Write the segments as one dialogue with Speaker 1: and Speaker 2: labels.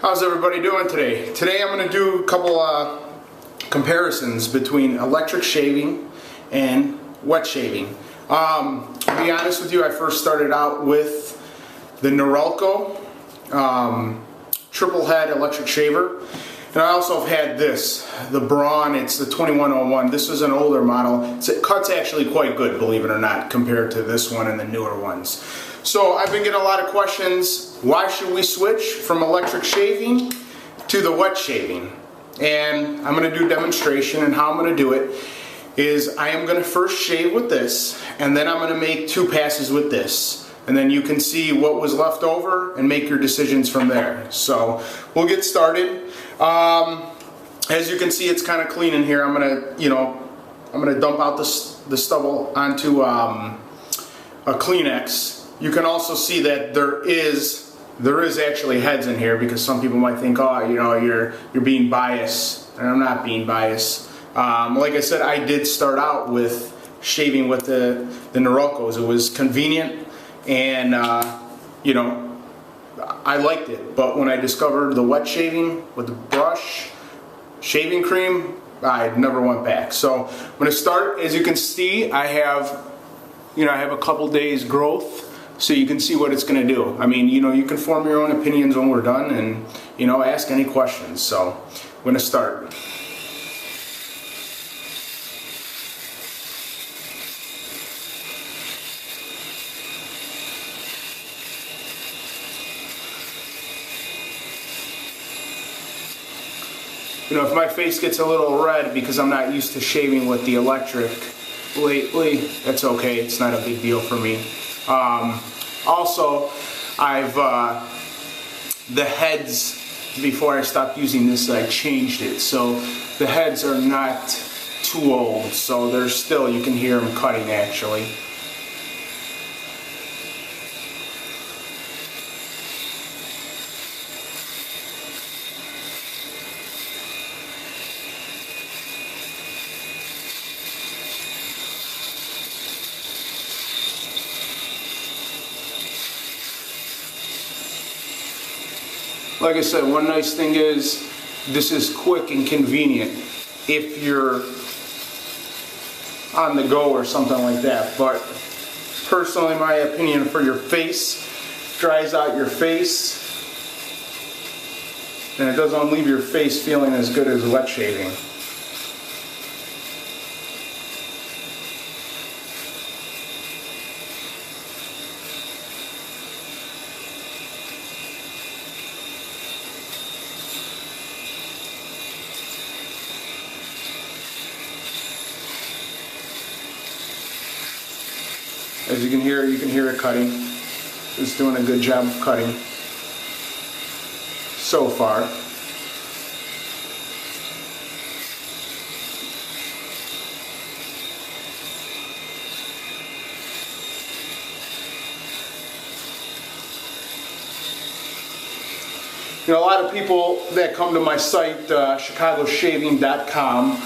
Speaker 1: How's everybody doing today? Today I'm going to do a couple comparisons between electric shaving and wet shaving. To be honest with you, I first started out with the Norelco triple head electric shaver, and I also have had this, the Braun. It's the 2101. This is an older model. It cuts actually quite good, believe it or not, compared to this one and the newer ones. So I've been getting a lot of questions. Why should we switch from electric shaving to the wet shaving? And I'm going to do a demonstration, and how I'm going to do it is I am going to first shave with this, and then I'm going to make 2 passes with this, and then you can see what was left over and make your decisions from there. So we'll get started. As you can see, it's kind of clean in here. I'm going to dump out the stubble onto a Kleenex. You can also see that there is actually heads in here, because some people might think, oh, you're being biased, and I'm not being biased. Like I said, I did start out with shaving with the Norelcos. It was convenient, and I liked it. But when I discovered the wet shaving with the brush, shaving cream, I never went back. So I'm going to start. As you can see, I have a couple days growth, so you can see what it's going to do. I mean, you can form your own opinions when we're done, and ask any questions. So I'm going to start. If my face gets a little red because I'm not used to shaving with the electric lately, that's okay. It's not a big deal for me. Also, I've the heads, before I stopped using this, I changed it, so the heads are not too old, so there's still, you can hear them cutting actually. Like I said, one nice thing is this is quick and convenient if you're on the go or something like that. But personally, my opinion, for your face, dries out your face, and it doesn't leave your face feeling as good as wet shaving. As you can hear it cutting. It's doing a good job of cutting so far. A lot of people that come to my site, ChicagoShaving.com,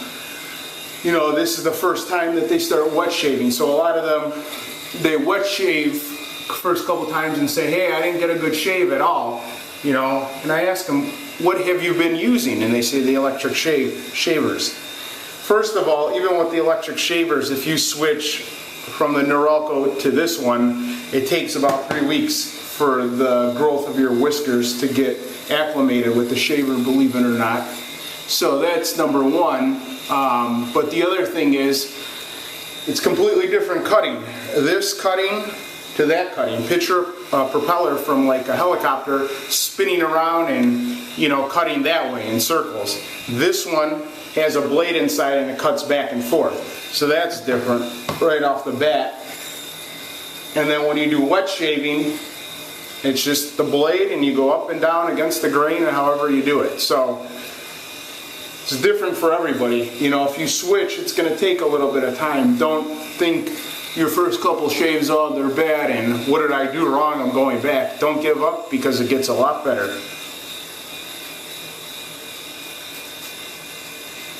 Speaker 1: this is the first time that they start wet shaving. So a lot of them, they wet shave first couple times and say, hey, I didn't get a good shave at all, and I ask them, what have you been using? And they say the electric shavers. First of all, even with the electric shavers, if you switch from the Norelco to this one, it takes about 3 weeks for the growth of your whiskers to get acclimated with the shaver, believe it or not. So that's number one. But the other thing is, it's completely different cutting. This cutting to that cutting. Picture a propeller from like a helicopter spinning around and cutting that way in circles. This one has a blade inside and it cuts back and forth. So that's different right off the bat. And then when you do wet shaving, it's just the blade and you go up and down against the grain, and however you do it. So it's different for everybody. If you switch, it's going to take a little bit of time. Don't think your first couple shaves, oh, they're bad, and what did I do wrong? I'm going back. Don't give up, because it gets a lot better.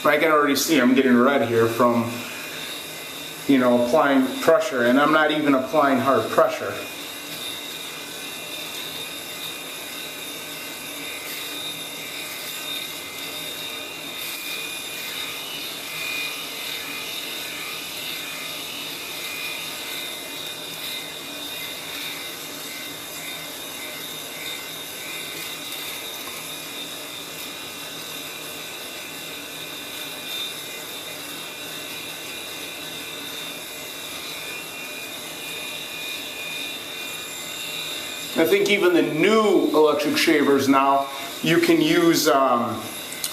Speaker 1: I can already see I'm getting red here from, applying pressure, and I'm not even applying hard pressure. I think even the new electric shavers now, you can use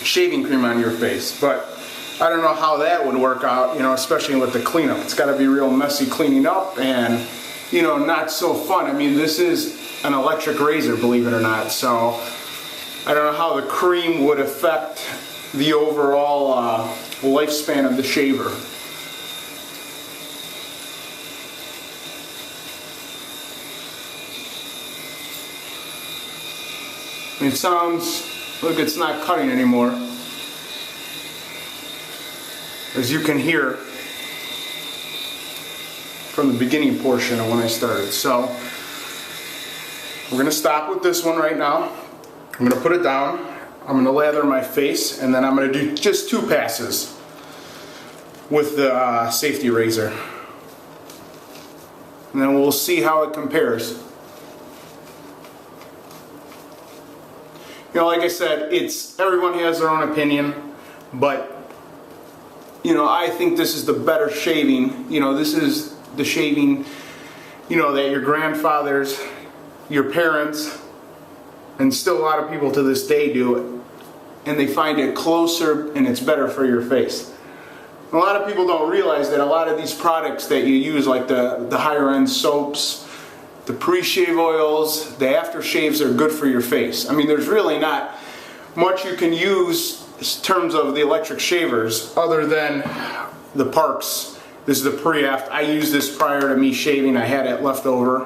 Speaker 1: shaving cream on your face, but I don't know how that would work out, you know, especially with the cleanup. It's got to be real messy cleaning up and, you know, not so fun. I mean, this is an electric razor, believe it or not, so I don't know how the cream would affect the overall lifespan of the shaver. It sounds, look, it's not cutting anymore, as you can hear from the beginning portion of when I started. So we're going to stop with this one right now. I'm going to put it down, I'm going to lather my face, and then I'm going to do just 2 passes with the safety razor. And then we'll see how it compares. You know, like I said, everyone has their own opinion, but you know, I think this is the better shaving. You know, this is the shaving, you know, that your grandfathers, your parents, and still a lot of people to this day do it, and they find it closer and it's better for your face. A lot of people don't realize that a lot of these products that you use, like the higher end soaps, the pre-shave oils, the aftershaves, are good for your face. I mean, there's really not much you can use in terms of the electric shavers other than the Parks. This is the pre-aft. I used this prior to me shaving. I had it left over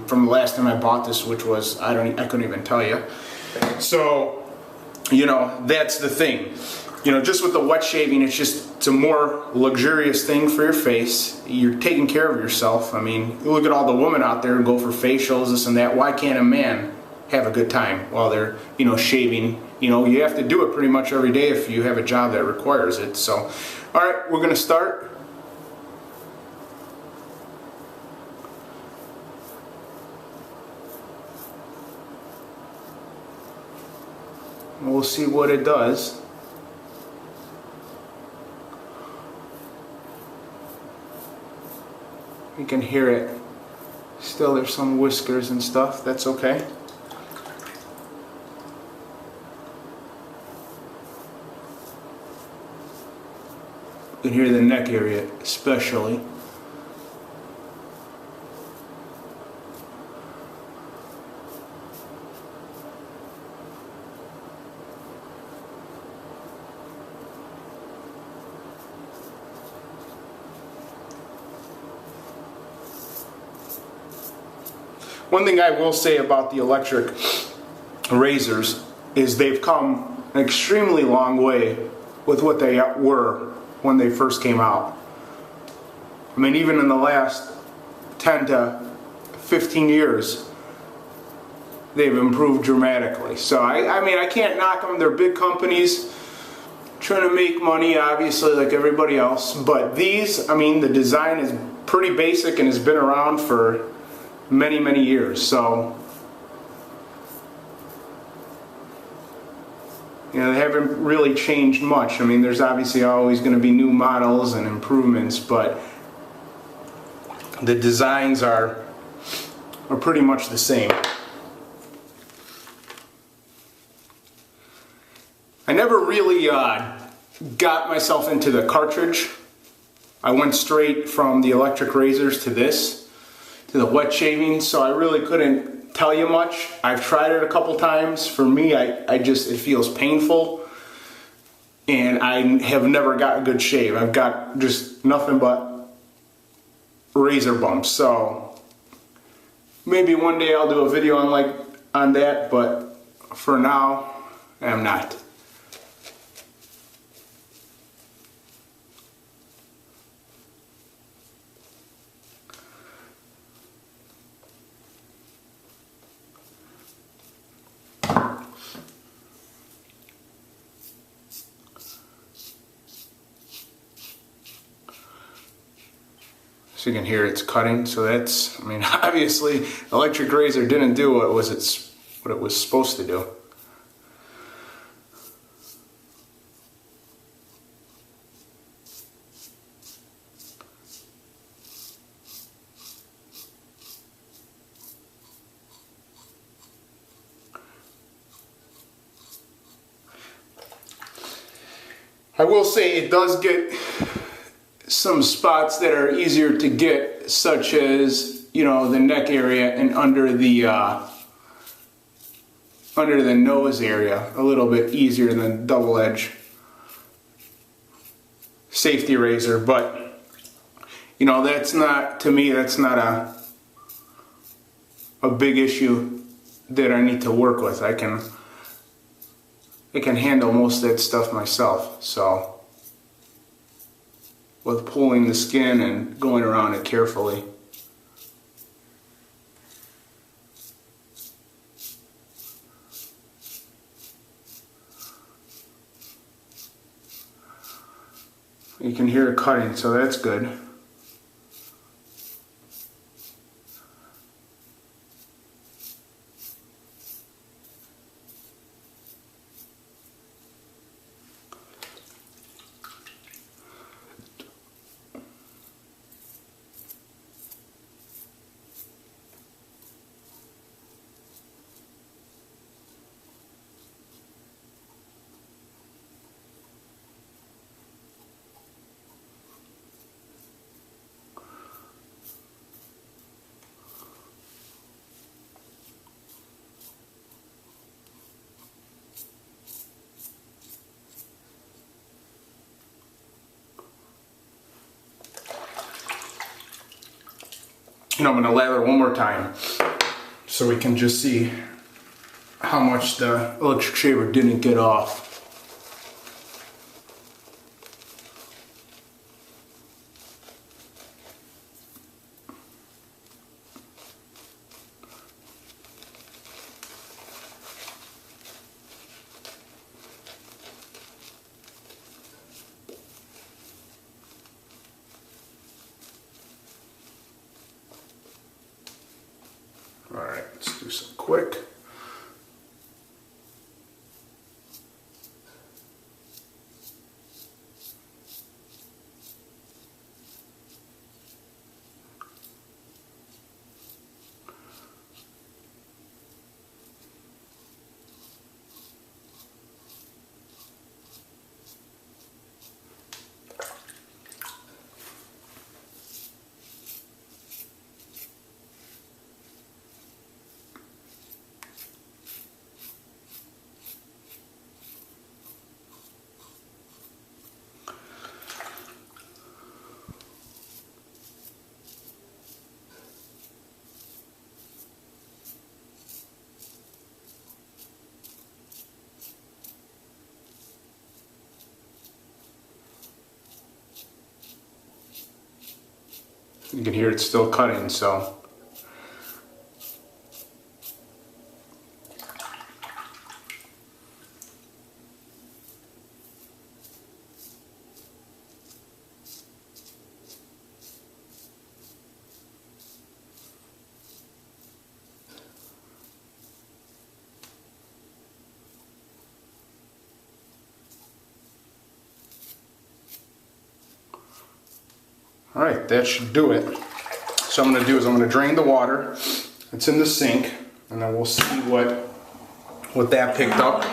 Speaker 1: from the last time I bought this, which was, I couldn't even tell you. So, you know, that's the thing. You know, just with the wet shaving, it's a more luxurious thing for your face. You're taking care of yourself. I mean, look at all the women out there who go for facials, this and that. Why can't a man have a good time while they're, you know, shaving? You know, you have to do it pretty much every day if you have a job that requires it. So, all right, we're gonna start. We'll see what it does. You can hear it. Still, there's some whiskers and stuff. That's okay. You can hear the neck area especially. One thing I will say about the electric razors is they've come an extremely long way with what they were when they first came out. I mean, even in the last 10 to 15 years, they've improved dramatically. So I mean, I can't knock them. They're big companies trying to make money, obviously, like everybody else. But these, I mean, the design is pretty basic and has been around for many years, so you know, they haven't really changed much. I mean, there's obviously always going to be new models and improvements, but the designs are pretty much the same. I never really got myself into the cartridge. I went straight from the electric razors to this, to the wet shaving, so I really couldn't tell you much. I've tried it a couple times. For me, it feels painful, and I have never got a good shave. I've got just nothing but razor bumps. So maybe one day I'll do a video on that, but for now, I'm not. So you can hear it's cutting, so that's, I mean, obviously electric razor didn't do what it was supposed to do. I will say it does get some spots that are easier to get, such as, you know, the neck area and under the nose area, a little bit easier than double edge safety razor. But you know, that's not, to me, that's not a big issue that I need to work with. I can handle most of that stuff myself. So with pulling the skin and going around it carefully. You can hear it cutting, so that's good. You know, I'm going to lather one more time so we can just see how much the electric shaver didn't get off. Alright, let's do some quick. You can hear it still cutting, so. All right, that should do it. So I'm going to do is I'm going to drain the water. It's in the sink, and then we'll see what that picked up.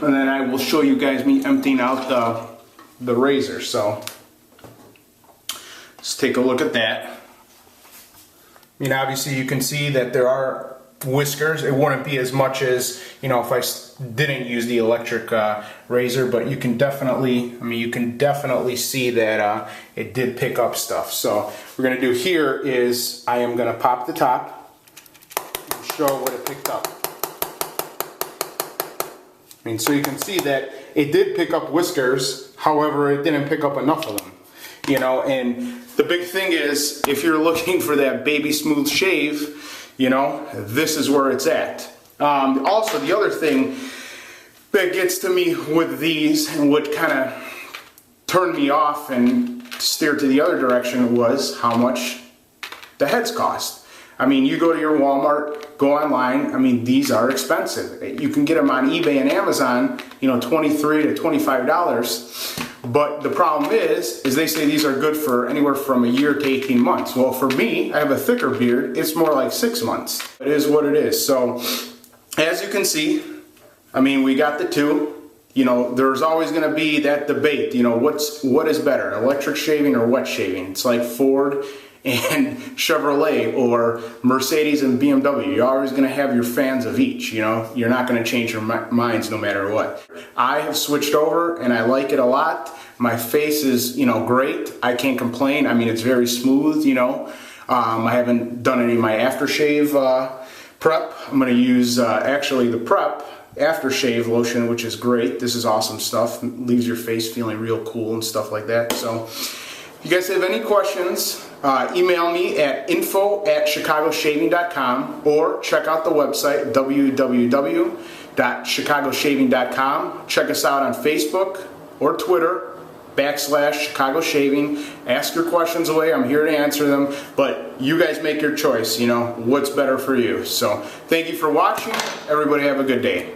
Speaker 1: And then I will show you guys me emptying out the razor. So let's take a look at that. I mean, obviously you can see that there are whiskers. It wouldn't be as much as, you know, if I didn't use the electric razor, but you can definitely, I mean, you can definitely see that it did pick up stuff. So what we're going to do here is I am going to pop the top and show what it picked up. I mean, so you can see that it did pick up whiskers, however, it didn't pick up enough of them, you know. And the big thing is, if you're looking for that baby smooth shave, you know, this is where it's at. Also, the other thing that gets to me with these and what kind of turned me off and steered to the other direction was how much the heads cost. I mean, you go to your Walmart, go online, I mean, these are expensive. You can get them on eBay and Amazon, you know, $23 to $25. But the problem is they say these are good for anywhere from a year to 18 months. Well, for me, I have a thicker beard, it's more like 6 months. It is what it is. So as you can see, I mean, we got the two. You know, there's always going to be that debate, you know, what is better, electric shaving or wet shaving? It's like Ford and Chevrolet or Mercedes and BMW. You're always going to have your fans of each, you know. You're not going to change your minds no matter what. I have switched over and I like it a lot. My face is, you know, great. I can't complain. I mean, it's very smooth, you know. I haven't done any of my aftershave prep. I'm going to use actually the prep aftershave lotion, which is great. This is awesome stuff. It leaves your face feeling real cool and stuff like that. So if you guys have any questions, email me at info@chicagoshaving.com or check out the website www.chicagoshaving.com. Check us out on Facebook or Twitter /ChicagoShaving. Ask your questions away. I'm here to answer them, but you guys make your choice, you know, what's better for you. So thank you for watching. Everybody have a good day.